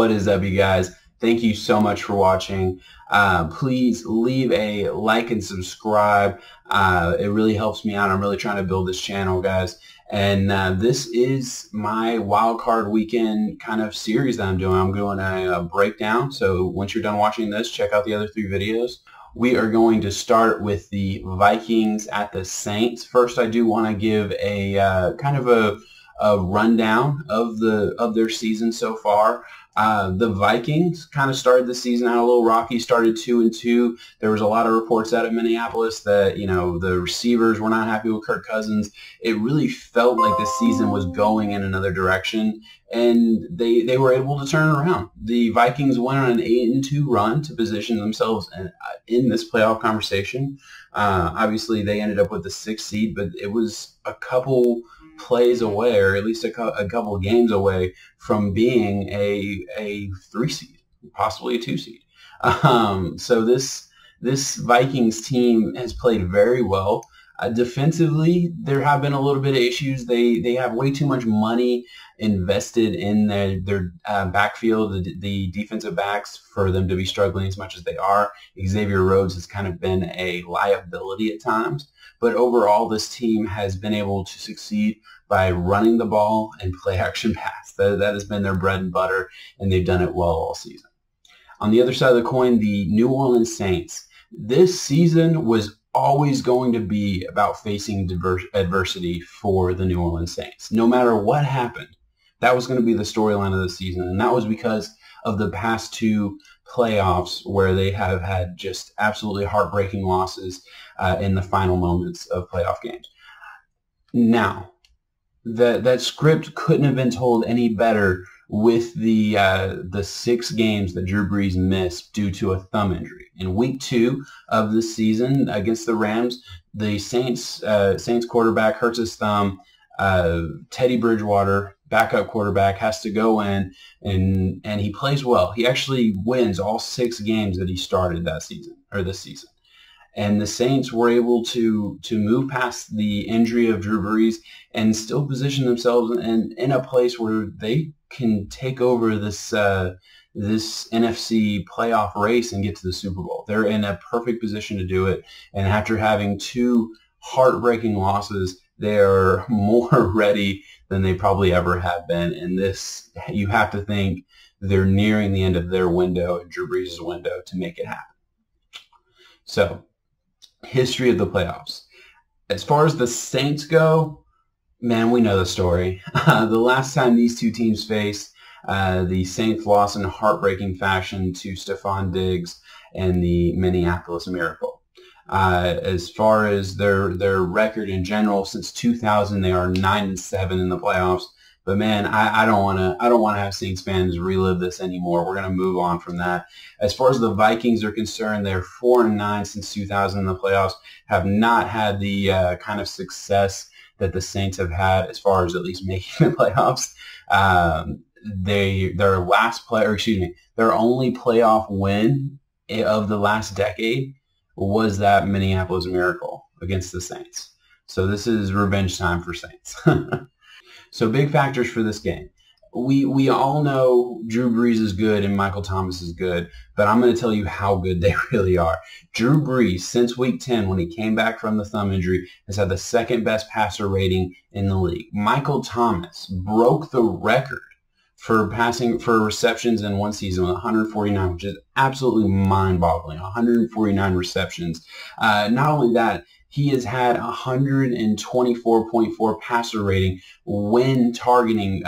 What is up, you guys? Thank you so much for watching. Please leave a like and subscribe. It really helps me out. I'm really trying to build this channel, guys. And this is my wild card weekend kind of series that I'm doing. I'm doing a breakdown. So once you're done watching this, check out the other 3 videos. We are going to start with the Vikings at the Saints. First, I do want to give a kind of a rundown of their season so far. The Vikings kind of started the season out a little rocky, started 2-2. There was a lot of reports out of Minneapolis that, you know, the receivers were not happy with Kirk Cousins. It really felt like the season was going in another direction, and they were able to turn it around. The Vikings went on an 8-2 run to position themselves in this playoff conversation. Obviously, they ended up with the 6th seed, but it was a couple plays away, or at least a couple of games away from being a 3 seed, possibly a 2 seed. So this Vikings team has played very well. Defensively, there have been a little bit of issues. They have way too much money invested in their backfield, the defensive backs, for them to be struggling as much as they are. Xavier Rhodes has kind of been a liability at times. But overall, this team has been able to succeed by running the ball and play action pass. That has been their bread and butter, and they've done it well all season. On the other side of the coin, the New Orleans Saints. This season was always going to be about facing adversity for the New Orleans Saints. No matter what happened, that was going to be the storyline of the season, and that was because of the past 2 playoffs where they have had just absolutely heartbreaking losses in the final moments of playoff games. Now, that script couldn't have been told any better with the 6 games that Drew Brees missed due to a thumb injury. In week 2 of the season against the Rams, the Saints quarterback hurts his thumb. Teddy Bridgewater, backup quarterback, has to go in, and he plays well. He actually wins all 6 games that he started that season, or this season. And the Saints were able to move past the injury of Drew Brees and still position themselves in a place where they can take over this NFC playoff race and get to the Super Bowl. They're in a perfect position to do it. And after having 2 heartbreaking losses, they are more ready than they probably ever have been. And this, you have to think they're nearing the end of their window and Drew Brees' window to make it happen. So, history of the playoffs. As far as the Saints go, man, we know the story. The last time these 2 teams faced, the Saints lost in heartbreaking fashion to Stephon Diggs and the Minneapolis Miracle. As far as their record in general, since 2000, they are 9-7 in the playoffs. But man, I don't want to have Saints fans relive this anymore. We're going to move on from that. As far as the Vikings are concerned, they're 4-9 since 2000 in the playoffs. Have not had the kind of success that the Saints have had as far as at least making the playoffs. Their only playoff win of the last decade was that Minneapolis Miracle against the Saints. So this is revenge time for Saints. So big factors for this game. We all know Drew Brees is good and Michael Thomas is good, but I'm going to tell you how good they really are. Drew Brees, since week 10 when he came back from the thumb injury, has had the 2nd best passer rating in the league. Michael Thomas broke the record for receptions in one season with 149, which is absolutely mind-boggling. 149 receptions. Not only that, he has had 124.4 passer rating when targeting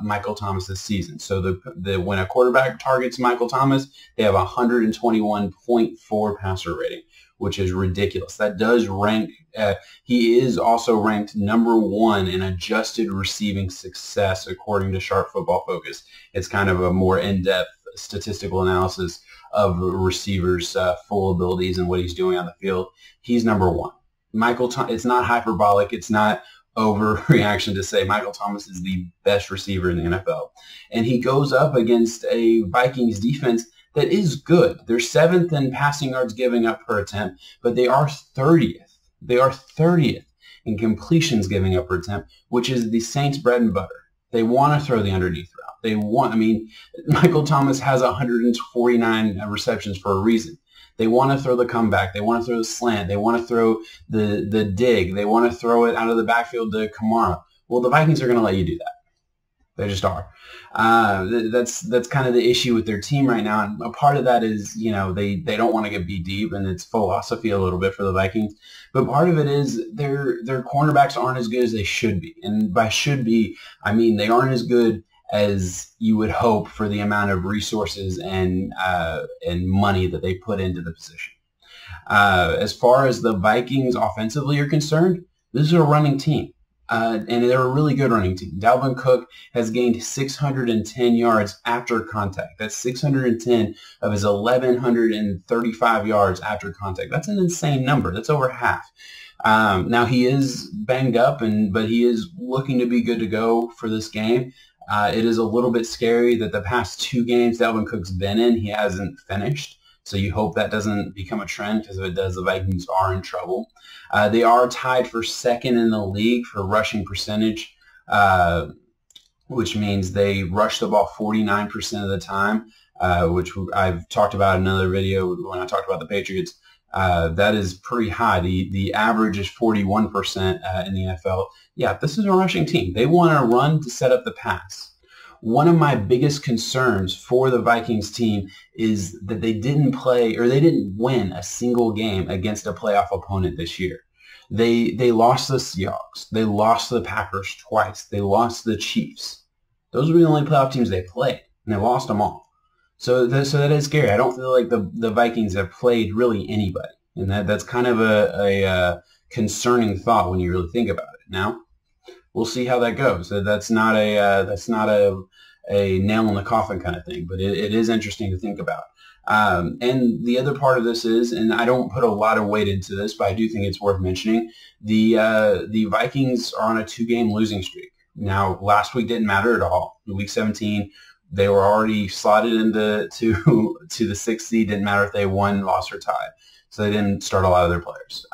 Michael Thomas this season. So when a quarterback targets Michael Thomas, they have 121.4 passer rating, which is ridiculous. That does rank. He is also ranked #1 in adjusted receiving success according to Sharp Football Focus. It's kind of a more in-depth statistical analysis of receivers' full abilities and what he's doing on the field. He's #1. It's not hyperbolic. It's not overreaction to say Michael Thomas is the best receiver in the NFL. And he goes up against a Vikings defense that is good. They're 7th in passing yards giving up per attempt, but they are 30th. They are 30th in completions giving up per attempt, which is the Saints' bread and butter. They want to throw the underneath route. They want, I mean, Michael Thomas has 149 receptions for a reason. They want to throw the comeback. They want to throw the slant. They want to throw the dig. They want to throw it out of the backfield to Kamara. Well, the Vikings are going to let you do that. They just are. That's kind of the issue with their team right now. And a part of that is, you know, they don't want to get beat deep, and it's philosophy a little bit for the Vikings. But part of it is their cornerbacks aren't as good as they should be. And by should be, I mean they aren't as good as you would hope for the amount of resources and money that they put into the position. As far as the Vikings offensively are concerned, this is a running team. And they're a really good running team. Dalvin Cook has gained 610 yards after contact. That's 610 of his 1,135 yards after contact. That's an insane number. That's over half. Now, he is banged up, but he is looking to be good to go for this game. It is a little bit scary that the past 2 games Dalvin Cook's been in, he hasn't finished. So you hope that doesn't become a trend, because if it does, the Vikings are in trouble. They are tied for second in the league for rushing percentage, which means they rush the ball 49% of the time, which I've talked about in another video when I talked about the Patriots. That is pretty high. The average is 41% in the NFL. Yeah, this is a rushing team. They want to run to set up the pass. One of my biggest concerns for the Vikings team is that they didn't play, or they didn't win a single game against a playoff opponent this year. They lost the Seahawks. They lost the Packers twice. They lost the Chiefs. Those were the only playoff teams they played, and they lost them all. So that is scary. I don't feel like the Vikings have played really anybody, and that's kind of a concerning thought when you really think about it. Now, we'll see how that goes. That's not a nail in the coffin kind of thing, but it is interesting to think about. And the other part of this is, and I don't put a lot of weight into this, but I do think it's worth mentioning, the Vikings are on a 2-game losing streak. Now, last week didn't matter at all. In Week 17, they were already slotted into the 6th seed. Didn't matter if they won, lost, or tied. So they didn't start a lot of their players.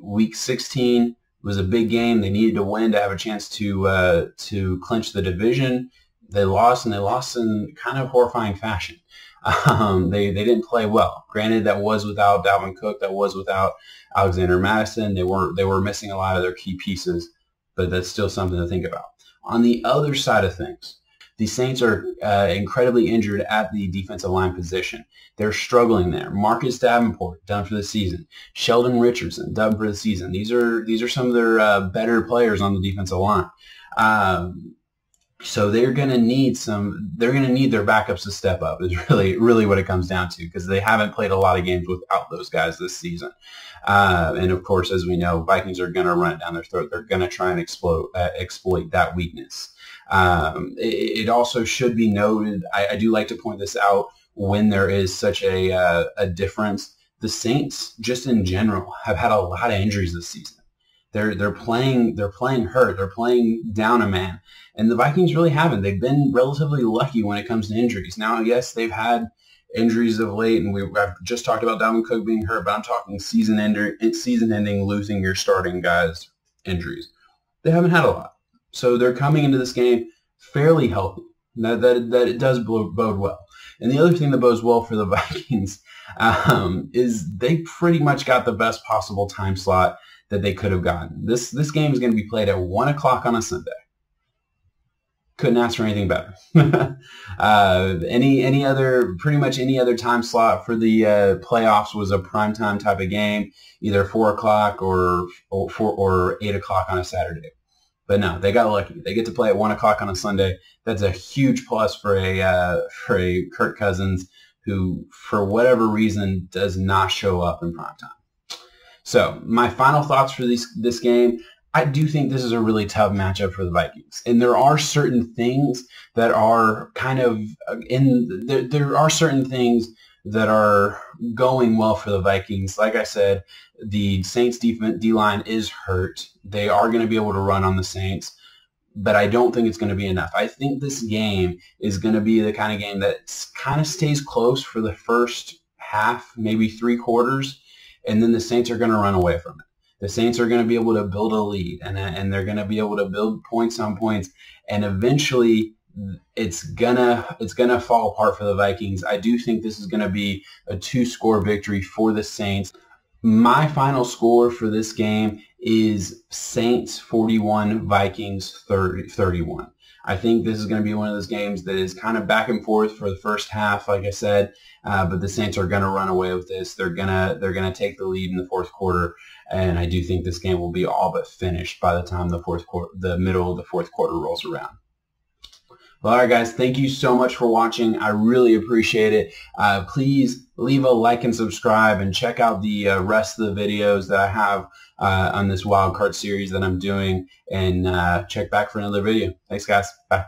Week 16 was a big game. They needed to win to have a chance to clinch the division. They lost, and they lost in kind of horrifying fashion. They didn't play well. Granted, that was without Dalvin Cook. That was without Alexander Mattison. They were missing a lot of their key pieces, but that's still something to think about. On the other side of things, the Saints are incredibly injured at the defensive line position. They're struggling there. Marcus Davenport, done for the season. Sheldon Richardson, done for the season. These are some of their better players on the defensive line. So they're going to need their backups to step up is really what it comes down to, because they haven't played a lot of games without those guys this season. And of course, as we know, Vikings are going to run it down their throat. They're going to try and exploit that weakness. It also should be noted, I do like to point this out when there is such a difference. The Saints, just in general, have had a lot of injuries this season. They're playing hurt. They're playing down a man. And the Vikings really haven't. They've been relatively lucky when it comes to injuries. Now, yes, they've had injuries of late, and I've just talked about Dalvin Cook being hurt, but I'm talking season-ending, losing your starting guys injuries. They haven't had a lot. So they're coming into this game fairly healthy. That it does bode well. And the other thing that bodes well for the Vikings is they pretty much got the best possible time slot that they could have gotten. This game is going to be played at 1 o'clock on a Sunday. Couldn't ask for anything better. Pretty much any other time slot for the playoffs was a primetime type of game, either 4 o'clock or 8 o'clock on a Saturday. But no, they got lucky. They get to play at 1 o'clock on a Sunday. That's a huge plus for a Kirk Cousins, who, for whatever reason, does not show up in primetime. So my final thoughts for this game. I do think this is a really tough matchup for the Vikings, and there are certain things that are kind of there are certain things that are going well for the Vikings. Like I said, the Saints D-line is hurt. They are going to be able to run on the Saints, but I don't think it's going to be enough. I think this game is going to be the kind of game that kind of stays close for the first half, maybe 3 quarters, and then the Saints are going to run away from it. The Saints are going to be able to build a lead, and they're going to be able to build points on points, and eventually it's gonna fall apart for the Vikings. I do think this is gonna be a 2-score victory for the Saints. My final score for this game is Saints 41, Vikings 31. I think this is going to be one of those games that is kind of back and forth for the first half, like I said, but the Saints are going to run away with this. They're gonna take the lead in the fourth quarter, and I do think this game will be all but finished by the time the middle of the fourth quarter rolls around. Well, all right, guys, thank you so much for watching. I really appreciate it. Please leave a like and subscribe, and check out the rest of the videos that I have on this wildcard series that I'm doing, and check back for another video. Thanks, guys. Bye.